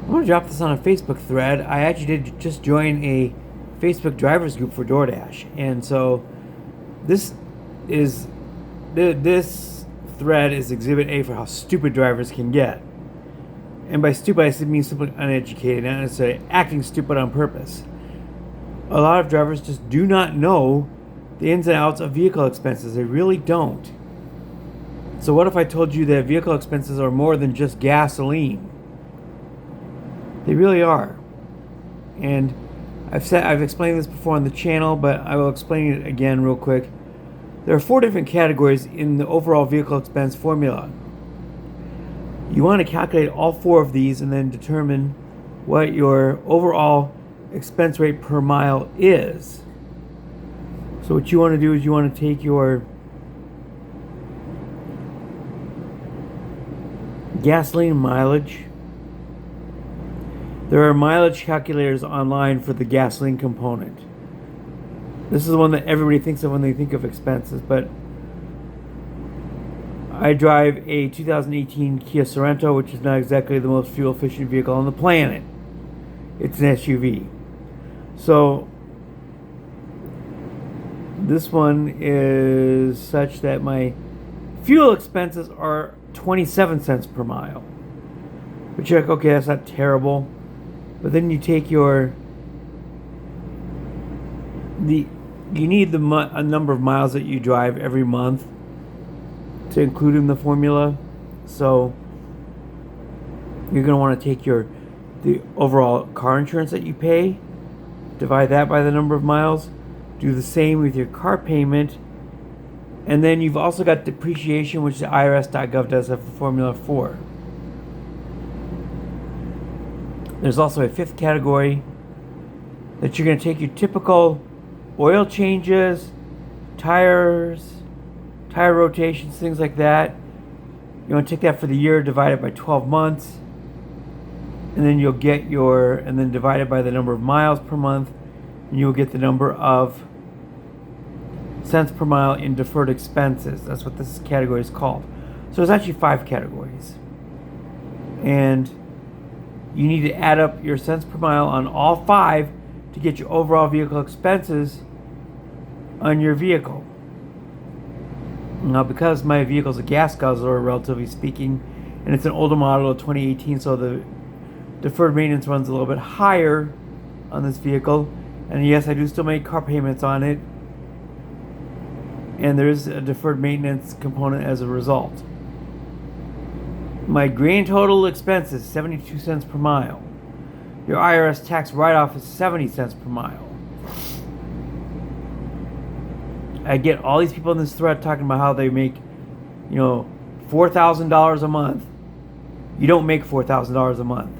I'm going to drop this on a Facebook thread. I actually did just join a Facebook drivers group for DoorDash. And so this is this thread is exhibit A for how stupid drivers can get. And by stupid, I mean simply uneducated, not necessarily acting stupid on purpose. A lot of drivers just do not know the ins and outs of vehicle expenses. They really don't. So what if I told you that vehicle expenses are more than just gasoline? They really are. And I've explained this before on the channel, but I will explain it again real quick. There are 4 different categories in the overall vehicle expense formula. You want to calculate all 4 of these and then determine what your overall expense rate per mile is. So what you want to do is you want to take your gasoline mileage. There are mileage calculators online for the gasoline component. This is the one that everybody thinks of when they think of expenses, but I drive a 2018 Kia Sorento, which is not exactly the most fuel efficient vehicle on the planet. It's an SUV. So this one is such that my fuel expenses are 27 cents per mile. But you're like, okay, that's not terrible. But then you take you need a number of miles that you drive every month to include in the formula. So you're going to want to take the overall car insurance that you pay, divide that by the number of miles, do the same with your car payment, and then you've also got depreciation, which the IRS.gov does have the formula for. There's also a 5th category that you're going to take your typical oil changes, tire rotations, things like that. You want to take that for the year, divide it by 12 months, and then you'll get and then divide it by the number of miles per month, and you'll get the number of cents per mile in deferred expenses. That's what this category is called. So there's actually 5 categories. And you need to add up your cents per mile on all 5 to get your overall vehicle expenses on your vehicle. Now, because my vehicle is a gas guzzler, relatively speaking, and it's an older model of 2018, so the deferred maintenance runs a little bit higher on this vehicle. And yes, I do still make car payments on it, and there is a deferred maintenance component as a result. My grand total expense is 72 cents per mile. Your IRS tax write-off is 70 cents per mile. I get all these people in this thread talking about how they make, $4,000 a month. You don't make $4,000 a month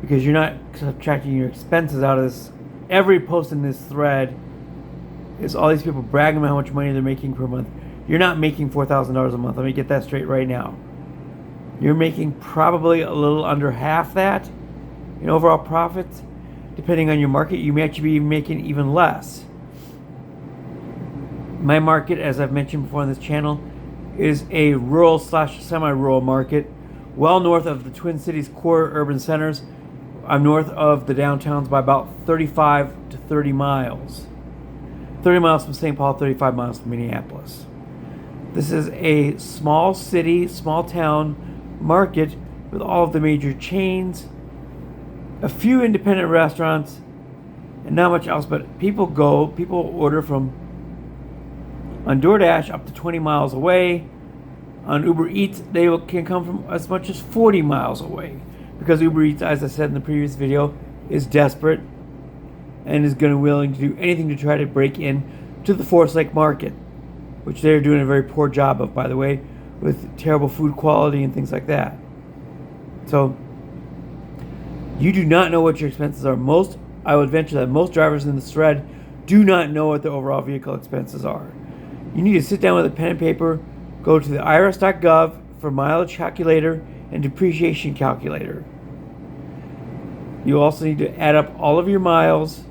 because you're not subtracting your expenses out of this. Every post in this thread is all these people bragging about how much money they're making per month. You're not making $4,000 a month. Let me get that straight right now. You're making probably a little under half that in overall profits. Depending on your market, you may actually be making even less. My market, as I've mentioned before on this channel, is a rural/semi-rural market, well north of the Twin Cities core urban centers. I'm north of the downtowns by about 35 to 30 miles. 30 miles from St. Paul, 35 miles from Minneapolis. This is a small city, small town market with all of the major chains, a few independent restaurants, and not much else. But people order from on DoorDash up to 20 miles away. On Uber Eats, they can come from as much as 40 miles away because Uber Eats, as I said in the previous video, is desperate and is willing to do anything to try to break in to the Forest Lake market, which they're doing a very poor job of, by the way, with terrible food quality and things like that. So you do not know what your expenses are. I would venture that most drivers in this thread do not know what their overall vehicle expenses are. You need to sit down with a pen and paper, go to the IRS.gov for mileage calculator and depreciation calculator. You also need to add up all of your miles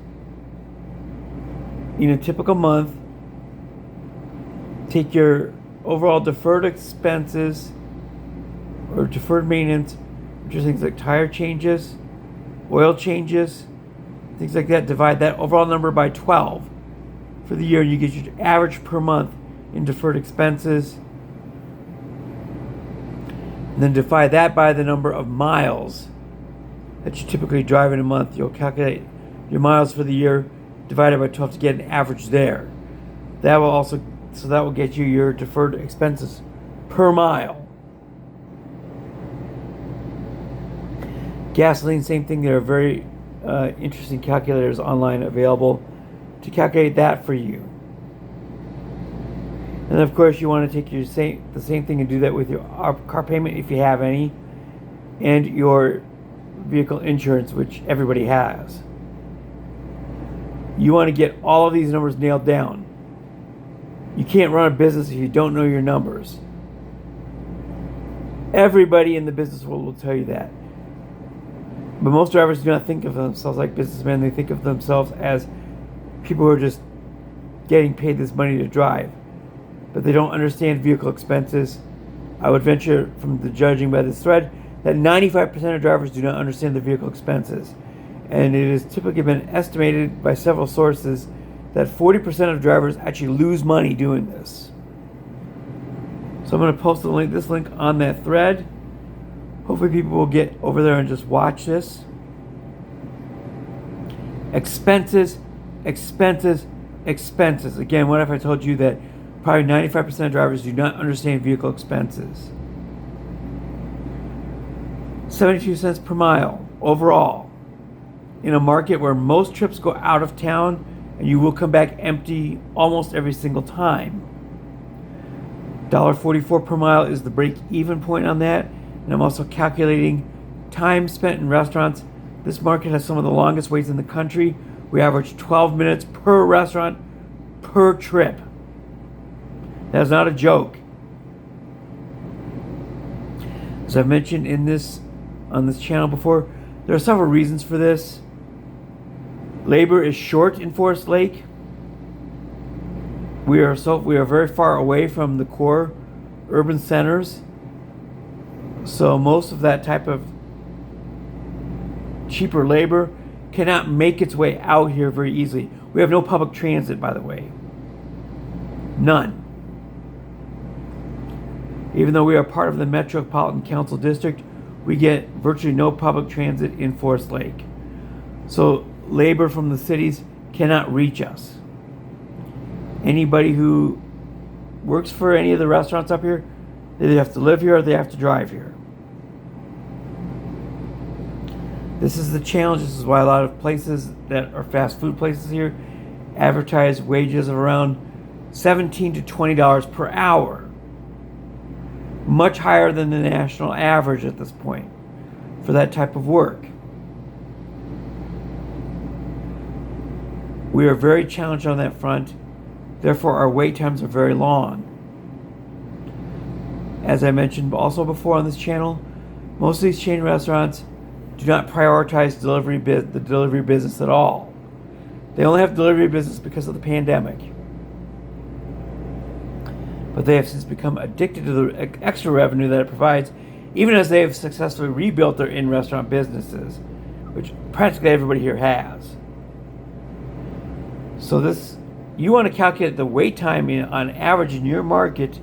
in a typical month. Take your overall deferred expenses or deferred maintenance, which are things like tire changes, oil changes, things like that. Divide that overall number by 12 for the year, and you get your average per month in deferred expenses. And then divide that by the number of miles that you typically drive in a month. You'll calculate your miles for the year divided by 12 to get an average there. That will get you your deferred expenses per mile. Gasoline, same thing. There are very interesting calculators online available to calculate that for you. And of course, you want to take the same thing and do that with your car payment if you have any, and your vehicle insurance, which everybody has. You want to get all of these numbers nailed down. You can't run a business if you don't know your numbers. Everybody in the business world will tell you that. But most drivers do not think of themselves like businessmen. They think of themselves as people who are just getting paid this money to drive. But they don't understand vehicle expenses. I would venture from the judging by this thread that 95% of drivers do not understand the vehicle expenses. And it has typically been estimated by several sources that 40% of drivers actually lose money doing this. So I'm going to post this link on that thread. Hopefully people will get over there and just watch this. Expenses, expenses, expenses. Again, what if I told you that probably 95% of drivers do not understand vehicle expenses? 72 cents per mile overall. In a market where most trips go out of town and you will come back empty almost every single time. $1.44 per mile is the break-even point on that. And I'm also calculating time spent in restaurants. This market has some of the longest waits in the country. We average 12 minutes per restaurant per trip. That's not a joke. As I've mentioned on this channel before, there are several reasons for this. Labor is short in Forest Lake. We are very far away from the core urban centers. So most of that type of cheaper labor cannot make its way out here very easily. We have no public transit, by the way. None. Even though we are part of the Metropolitan Council District, we get virtually no public transit in Forest Lake. So labor from the cities cannot reach us. Anybody who works for any of the restaurants up here, they either have to live here or they have to drive here. This is the challenge. This is why a lot of places that are fast food places here advertise wages of around $17 to $20 per hour. Much higher than the national average at this point for that type of work. We are very challenged on that front. Therefore, our wait times are very long. As I mentioned also before on this channel, most of these chain restaurants do not prioritize the delivery business at all. They only have delivery business because of the pandemic. But they have since become addicted to the extra revenue that it provides, even as they have successfully rebuilt their in-restaurant businesses, which practically everybody here has. So you want to calculate the wait time on average in your market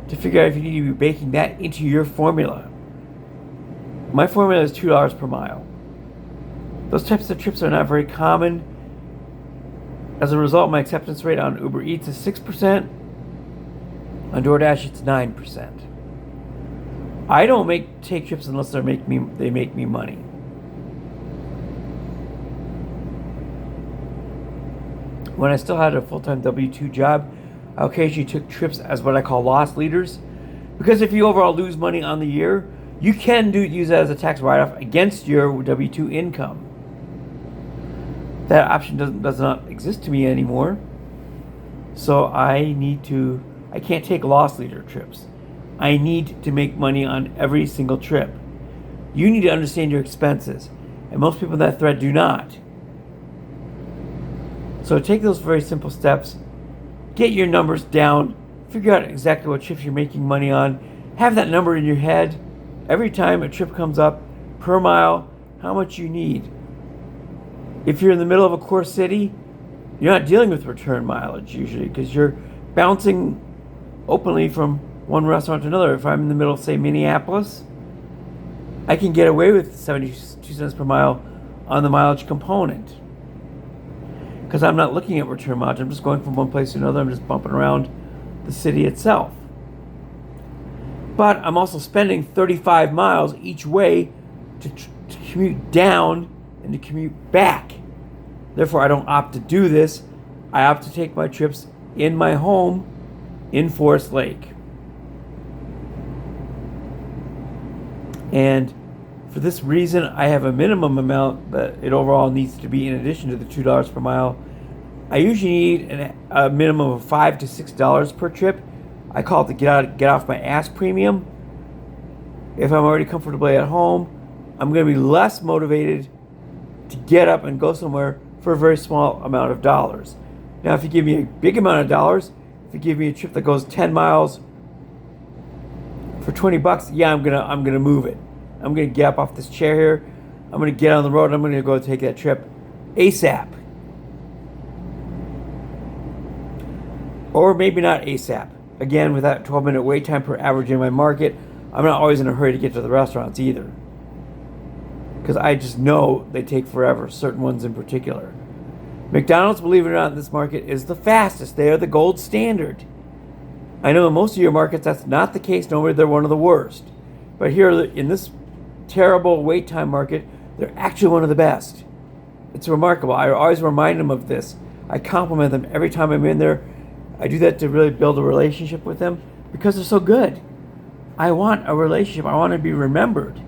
to figure out if you need to be baking that into your formula. My formula is $2 per mile. Those types of trips are not very common. As a result, my acceptance rate on Uber Eats is 6%. On DoorDash, it's 9%. I don't take trips unless they make me money. When I still had a full-time W-2 job, I occasionally took trips as what I call loss leaders. Because if you overall lose money on the year, you can use that as a tax write-off against your W-2 income. That option does not exist to me anymore. So I can't take loss leader trips. I need to make money on every single trip. You need to understand your expenses. And most people in that thread do not. So take those very simple steps. Get your numbers down. Figure out exactly what trips you're making money on. Have that number in your head. Every time a trip comes up, per mile, how much you need. If you're in the middle of a core city, you're not dealing with return mileage usually because you're bouncing openly from one restaurant to another. If I'm in the middle of, say, Minneapolis, I can get away with 72 cents per mile on the mileage component because I'm not looking at return mileage. I'm just going from one place to another. I'm just bumping around the city itself. But I'm also spending 35 miles each way to commute down and to commute back. Therefore, I don't opt to do this. I opt to take my trips in my home in Forest Lake. And for this reason, I have a minimum amount that it overall needs to be in addition to the $2 per mile. I usually need a minimum of $5 to $6 per trip. I call it the get off my ass premium. If I'm already comfortably at home, I'm going to be less motivated to get up and go somewhere for a very small amount of dollars. Now, if you give me a big amount of dollars, if you give me a trip that goes 10 miles for $20, yeah, I'm gonna move it. I'm gonna get up off this chair here. I'm gonna get on the road. And I'm gonna go take that trip ASAP. Or maybe not ASAP. Again, with that 12-minute wait time per average in my market, I'm not always in a hurry to get to the restaurants either. Because I just know they take forever, certain ones in particular. McDonald's, believe it or not, in this market is the fastest. They are the gold standard. I know in most of your markets that's not the case. Normally they're one of the worst. But here in this terrible wait time market, they're actually one of the best. It's remarkable. I always remind them of this. I compliment them every time I'm in there. I do that to really build a relationship with them because they're so good. I want a relationship. I want to be remembered.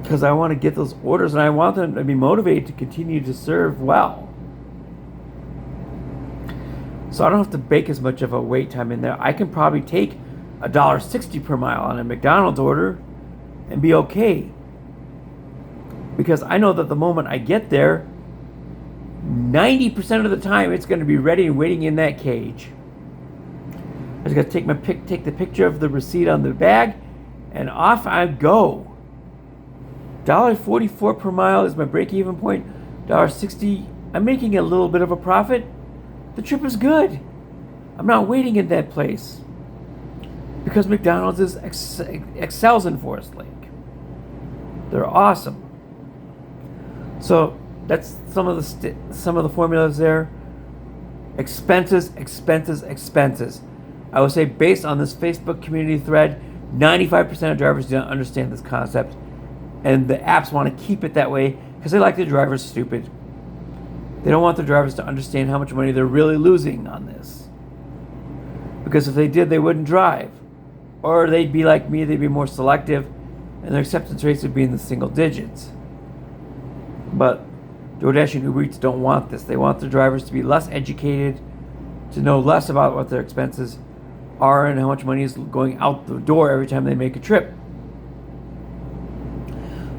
Because I want to get those orders and I want them to be motivated to continue to serve well. So I don't have to bake as much of a wait time in there. I can probably take $1.60 per mile on a McDonald's order and be okay. Because I know that the moment I get there, 90% of the time it's going to be ready and waiting in that cage. I just got to take the picture of the receipt on the bag, and off I go. $1.44 per mile is my break-even point. $1.60, I'm making a little bit of a profit. The trip is good. I'm not waiting in that place because McDonald's excels in Forest Lake. They're awesome. So that's some of the formulas there. Expenses. I would say based on this Facebook community thread, 95% of drivers do not understand this concept, and the apps want to keep it that way because they like the drivers stupid. They don't want the drivers to understand how much money they're really losing on this. Because if they did, they wouldn't drive. Or they'd be like me, they'd be more selective, and their acceptance rates would be in the single digits. But DoorDash and Uber Eats don't want this. They want the drivers to be less educated, to know less about what their expenses are and how much money is going out the door every time they make a trip.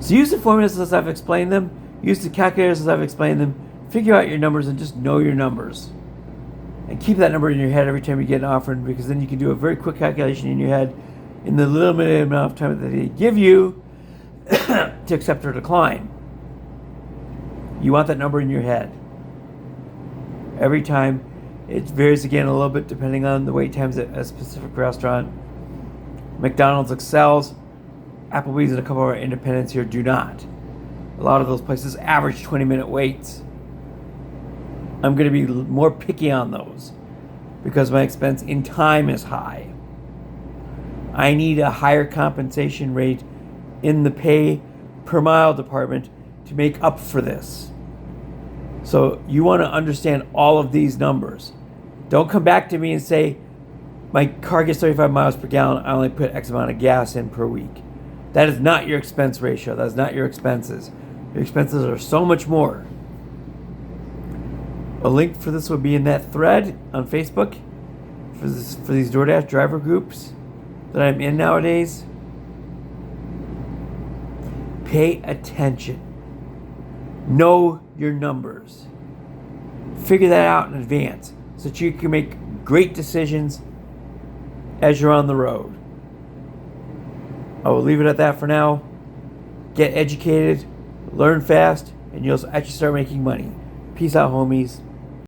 So use the formulas as I've explained them. Use the calculators as I've explained them. Figure out your numbers and just know your numbers. And keep that number in your head every time you get an offer, because then you can do a very quick calculation in your head in the limited amount of time that they give you to accept or decline. You want that number in your head every time. It varies again a little bit depending on the wait times at a specific restaurant. McDonald's excels. Applebee's and a couple of our independents here do not. A lot of those places average 20-minute waits. I'm going to be more picky on those because my expense in time is high. I need a higher compensation rate in the pay per mile department to make up for this. So you want to understand all of these numbers. Don't come back to me and say, my car gets 35 miles per gallon, I only put X amount of gas in per week. That is not your expense ratio. That is not your expenses. Your expenses are so much more. A link for this will be in that thread on Facebook for these DoorDash driver groups that I'm in nowadays. Pay attention. Know your numbers. Figure that out in advance so that you can make great decisions as you're on the road. I will leave it at that for now. Get educated, learn fast, and you'll actually start making money. Peace out, homies.